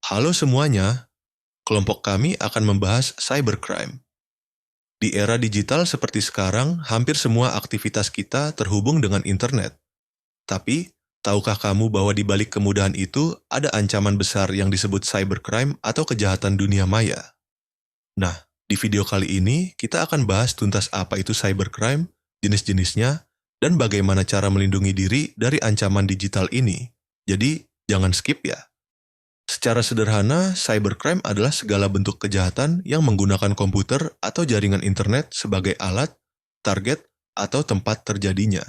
Halo semuanya, kelompok kami akan membahas cybercrime. Di era digital seperti sekarang, hampir semua aktivitas kita terhubung dengan internet. Tapi, tahukah kamu bahwa di balik kemudahan itu ada ancaman besar yang disebut cybercrime atau kejahatan dunia maya? Nah, di video kali ini kita akan bahas tuntas apa itu cybercrime, jenis-jenisnya, dan bagaimana cara melindungi diri dari ancaman digital ini. Jadi, jangan skip ya. Secara sederhana, cybercrime adalah segala bentuk kejahatan yang menggunakan komputer atau jaringan internet sebagai alat, target, atau tempat terjadinya.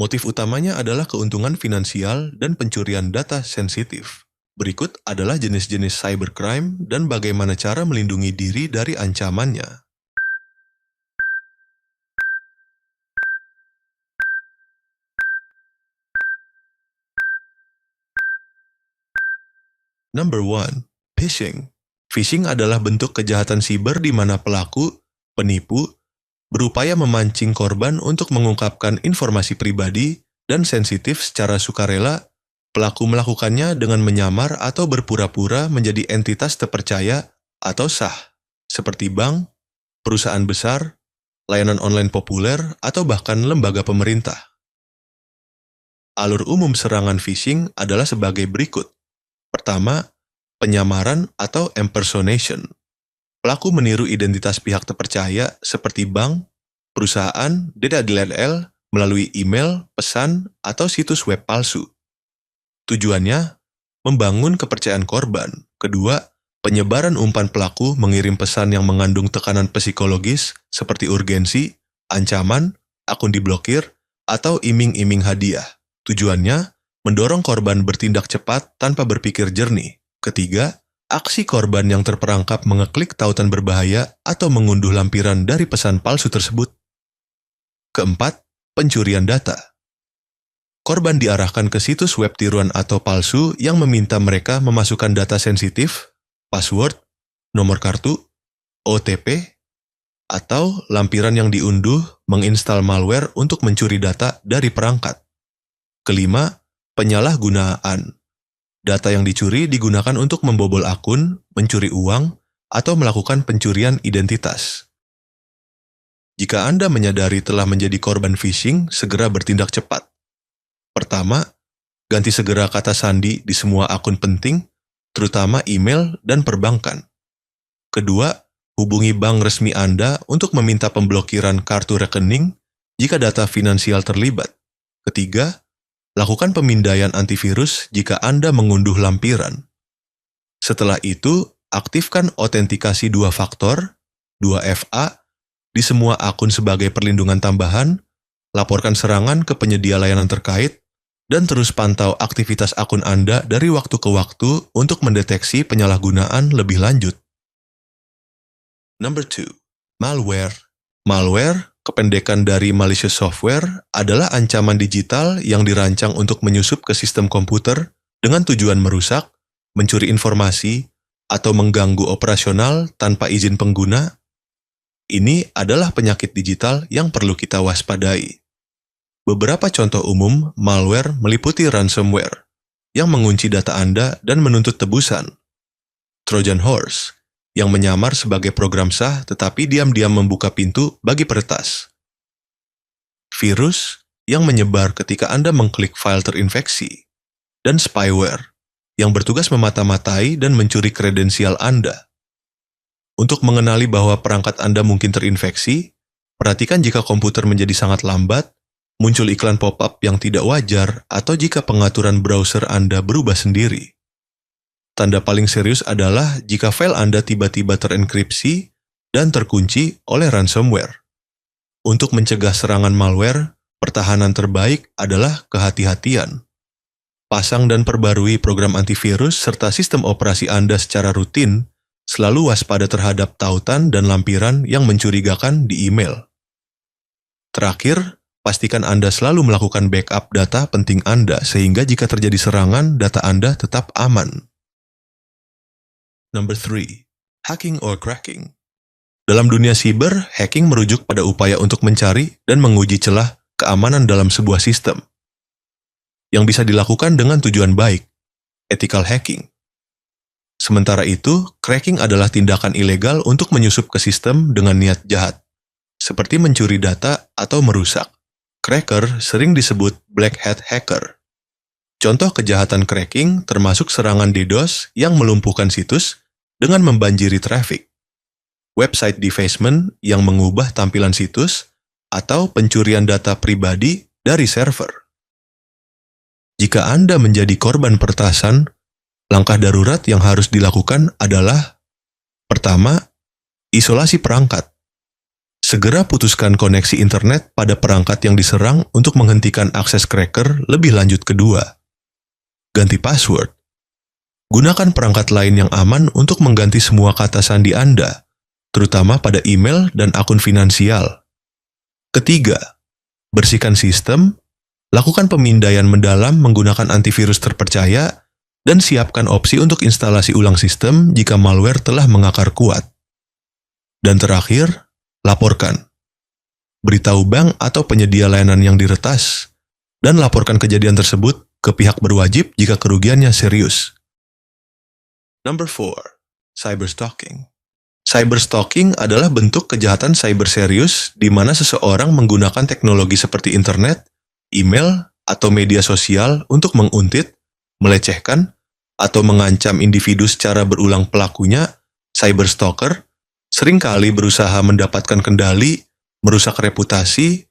Motif utamanya adalah keuntungan finansial dan pencurian data sensitif. Berikut adalah jenis-jenis cybercrime dan bagaimana cara melindungi diri dari ancamannya. Number 1. Phishing. Phishing adalah bentuk kejahatan siber di mana pelaku, penipu, berupaya memancing korban untuk mengungkapkan informasi pribadi dan sensitif secara sukarela. Pelaku melakukannya dengan menyamar atau berpura-pura menjadi entitas terpercaya atau sah, seperti bank, perusahaan besar, layanan online populer, atau bahkan lembaga pemerintah. Alur umum serangan phishing adalah sebagai berikut. Pertama, penyamaran atau impersonation. Pelaku meniru identitas pihak terpercaya seperti bank, perusahaan, DLL melalui email, pesan, atau situs web palsu. Tujuannya, membangun kepercayaan korban. Kedua, penyebaran umpan pelaku mengirim pesan yang mengandung tekanan psikologis seperti urgensi, ancaman, akun diblokir, atau iming-iming hadiah. Tujuannya, mendorong korban bertindak cepat tanpa berpikir jernih. Ketiga, aksi korban yang terperangkap mengeklik tautan berbahaya atau mengunduh lampiran dari pesan palsu tersebut. Keempat, pencurian data. Korban diarahkan ke situs web tiruan atau palsu yang meminta mereka memasukkan data sensitif, password, nomor kartu, OTP, atau lampiran yang diunduh menginstal malware untuk mencuri data dari perangkat. Kelima, penyalahgunaan. Data yang dicuri digunakan untuk membobol akun, mencuri uang, atau melakukan pencurian identitas. Jika Anda menyadari telah menjadi korban phishing, segera bertindak cepat. Pertama, ganti segera kata sandi di semua akun penting, terutama email dan perbankan. Kedua, hubungi bank resmi Anda untuk meminta pemblokiran kartu rekening jika data finansial terlibat. Ketiga, lakukan pemindaian antivirus jika Anda mengunduh lampiran. Setelah itu, aktifkan autentikasi 2 faktor, 2FA, di semua akun sebagai perlindungan tambahan, laporkan serangan ke penyedia layanan terkait, dan terus pantau aktivitas akun Anda dari waktu ke waktu untuk mendeteksi penyalahgunaan lebih lanjut. Number 2. Malware. Malware, kependekan dari malicious software, adalah ancaman digital yang dirancang untuk menyusup ke sistem komputer dengan tujuan merusak, mencuri informasi, atau mengganggu operasional tanpa izin pengguna. Ini adalah penyakit digital yang perlu kita waspadai. Beberapa contoh umum malware meliputi ransomware, yang mengunci data Anda dan menuntut tebusan. Trojan horse, yang menyamar sebagai program sah tetapi diam-diam membuka pintu bagi peretas. Virus, yang menyebar ketika Anda mengklik file terinfeksi. Dan spyware, yang bertugas memata-matai dan mencuri kredensial Anda. Untuk mengenali bahwa perangkat Anda mungkin terinfeksi, perhatikan jika komputer menjadi sangat lambat, muncul iklan pop-up yang tidak wajar, atau jika pengaturan browser Anda berubah sendiri. Tanda paling serius adalah jika file Anda tiba-tiba terenkripsi dan terkunci oleh ransomware. Untuk mencegah serangan malware, pertahanan terbaik adalah kehati-hatian. Pasang dan perbarui program antivirus serta sistem operasi Anda secara rutin, selalu waspada terhadap tautan dan lampiran yang mencurigakan di email. Terakhir, pastikan Anda selalu melakukan backup data penting Anda sehingga jika terjadi serangan, data Anda tetap aman. Number 3. Hacking or cracking. Dalam dunia siber, hacking merujuk pada upaya untuk mencari dan menguji celah keamanan dalam sebuah sistem. Yang bisa dilakukan dengan tujuan baik, ethical hacking. Sementara itu, cracking adalah tindakan ilegal untuk menyusup ke sistem dengan niat jahat, seperti mencuri data atau merusak. Cracker sering disebut black hat hacker. Contoh kejahatan cracking termasuk serangan DDoS yang melumpuhkan situs dengan membanjiri traffic, website defacement yang mengubah tampilan situs, atau pencurian data pribadi dari server. Jika Anda menjadi korban peretasan, langkah darurat yang harus dilakukan adalah: pertama, isolasi perangkat. Segera putuskan koneksi internet pada perangkat yang diserang untuk menghentikan akses cracker lebih lanjut. Kedua, ganti password. Gunakan perangkat lain yang aman untuk mengganti semua kata sandi Anda, terutama pada email dan akun finansial. Ketiga, bersihkan sistem, lakukan pemindaian mendalam menggunakan antivirus terpercaya, dan siapkan opsi untuk instalasi ulang sistem jika malware telah mengakar kuat. Dan terakhir, laporkan. Beritahu bank atau penyedia layanan yang diretas, dan laporkan kejadian tersebut ke pihak berwajib jika kerugiannya serius. Number 4. Cyberstalking. Cyberstalking adalah bentuk kejahatan cyber serius di mana seseorang menggunakan teknologi seperti internet, email, atau media sosial untuk menguntit, melecehkan, atau mengancam individu secara berulang. Pelakunya, cyberstalker, seringkali berusaha mendapatkan kendali, merusak reputasi,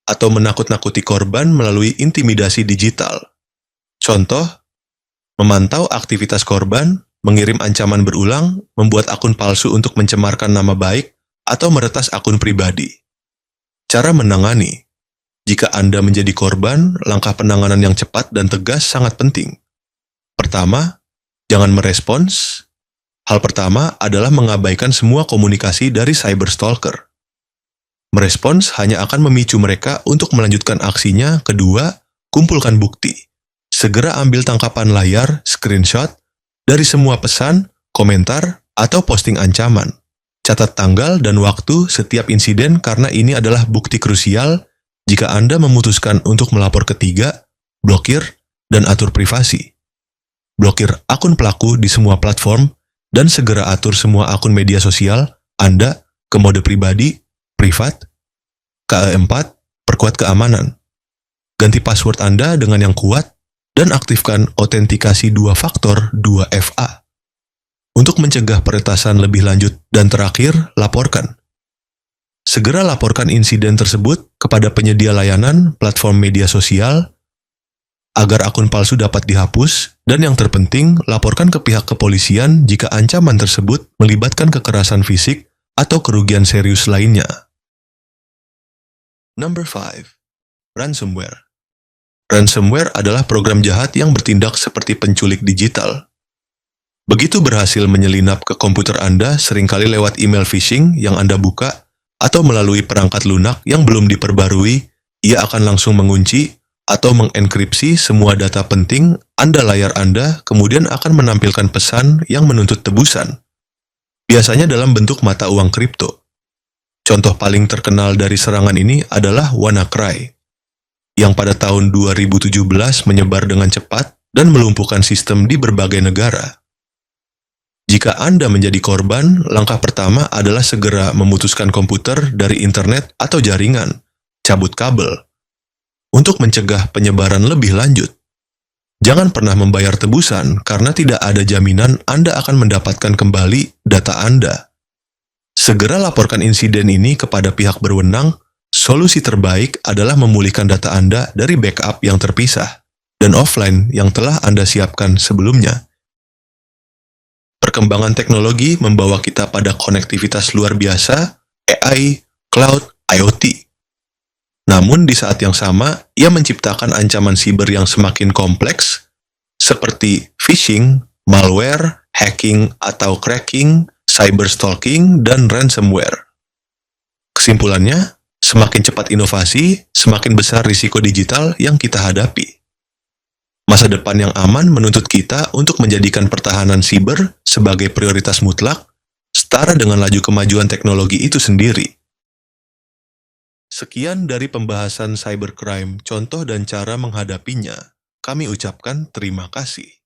atau menakut-nakuti korban melalui intimidasi digital. Contoh, memantau aktivitas korban, mengirim ancaman berulang, membuat akun palsu untuk mencemarkan nama baik, atau meretas akun pribadi. Cara menangani. Jika Anda menjadi korban, langkah penanganan yang cepat dan tegas sangat penting. Pertama, jangan merespons. Hal pertama adalah mengabaikan semua komunikasi dari cyberstalker. Merespons hanya akan memicu mereka untuk melanjutkan aksinya. Kedua, kumpulkan bukti. Segera ambil tangkapan layar, screenshot, dari semua pesan, komentar, atau posting ancaman. Catat tanggal dan waktu setiap insiden karena ini adalah bukti krusial jika Anda memutuskan untuk melapor. Ketiga, blokir dan atur privasi. Blokir akun pelaku di semua platform, dan segera atur semua akun media sosial Anda ke mode pribadi, privat. Keempat, perkuat keamanan. Ganti password Anda dengan yang kuat, dan aktifkan autentikasi 2 faktor 2FA. Untuk mencegah peretasan lebih lanjut. Dan terakhir, laporkan. Segera laporkan insiden tersebut kepada penyedia layanan platform media sosial, agar akun palsu dapat dihapus, dan yang terpenting, laporkan ke pihak kepolisian jika ancaman tersebut melibatkan kekerasan fisik atau kerugian serius lainnya. Number 5. Ransomware. Ransomware adalah program jahat yang bertindak seperti penculik digital. Begitu berhasil menyelinap ke komputer Anda, seringkali lewat email phishing yang Anda buka, atau melalui perangkat lunak yang belum diperbarui, ia akan langsung mengunci atau mengenkripsi semua data penting Anda. Layar Anda kemudian akan menampilkan pesan yang menuntut tebusan, biasanya dalam bentuk mata uang kripto. Contoh paling terkenal dari serangan ini adalah WannaCry, yang pada tahun 2017 menyebar dengan cepat dan melumpuhkan sistem di berbagai negara. Jika Anda menjadi korban, langkah pertama adalah segera memutuskan komputer dari internet atau jaringan, cabut kabel, untuk mencegah penyebaran lebih lanjut. Jangan pernah membayar tebusan karena tidak ada jaminan Anda akan mendapatkan kembali data Anda. Segera laporkan insiden ini kepada pihak berwenang. Solusi terbaik adalah memulihkan data Anda dari backup yang terpisah dan offline yang telah Anda siapkan sebelumnya. Perkembangan teknologi membawa kita pada konektivitas luar biasa, AI, cloud, IoT. Namun di saat yang sama, ia menciptakan ancaman siber yang semakin kompleks, seperti phishing, malware, hacking atau cracking, cyberstalking, dan ransomware. Kesimpulannya, semakin cepat inovasi, semakin besar risiko digital yang kita hadapi. Masa depan yang aman menuntut kita untuk menjadikan pertahanan siber sebagai prioritas mutlak, setara dengan laju kemajuan teknologi itu sendiri. Sekian dari pembahasan cybercrime, contoh dan cara menghadapinya. Kami ucapkan terima kasih.